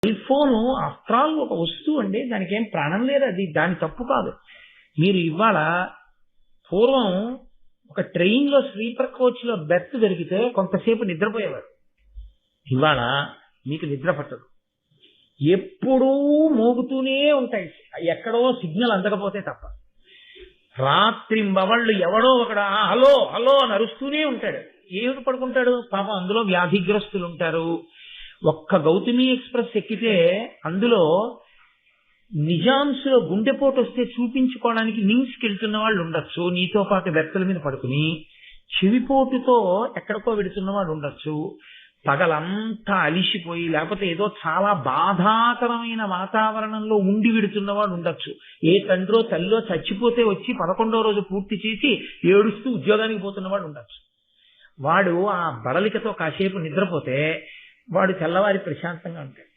Cell phone after all ఒక వస్తువు అండి, దానికి ఏం ప్రాణం లేదు, అది దాని తప్పు కాదు. మీరు ఇవాళ పూర్వం ఒక ట్రైన్ లో స్లీపర్ కోచ్ లో బెర్త్ దొరికితే కొంతసేపు నిద్రపోయేవారు. ఇవాళ మీకు నిద్ర పట్టదు, ఎప్పుడూ మోగుతూనే ఉంటాయి, ఎక్కడో సిగ్నల్ అందకపోతే తప్ప. రాత్రి మవళ్ళు ఎవడో ఒకడ హలో హలో అని అరుస్తూనే ఉంటాడు. ఏమిటి పడుకుంటాడు పాపం, అందులో వ్యాధిగ్రస్తులు ఉంటారు. ఒక్క గౌతమి ఎక్స్ప్రెస్ ఎక్కితే అందులో నిజాంసులో గుండెపోటు వస్తే చూపించుకోవడానికి నిమ్స్కి వెళ్తున్న వాళ్ళు ఉండొచ్చు, నీతో పాటు వ్యక్తుల మీద పడుకుని. చెవిపోటుతో ఎక్కడికో వెడుతున్న వాళ్ళు ఉండొచ్చు, పగలంతా అలిసిపోయి లేకపోతే ఏదో చాలా బాధాకరమైన వాతావరణంలో ఉండి విడుతున్న వాడు ఉండొచ్చు. ఏ తండ్రో తల్లో చచ్చిపోతే వచ్చి 11వ రోజు పూర్తి చేసి ఏడుస్తూ ఉద్యోగానికి పోతున్నవాడు ఉండొచ్చు. వాడు ఆ బడలికతో కాసేపు నిద్రపోతే వాడు తెల్లవారి ప్రశాంతంగా ఉంటాడు.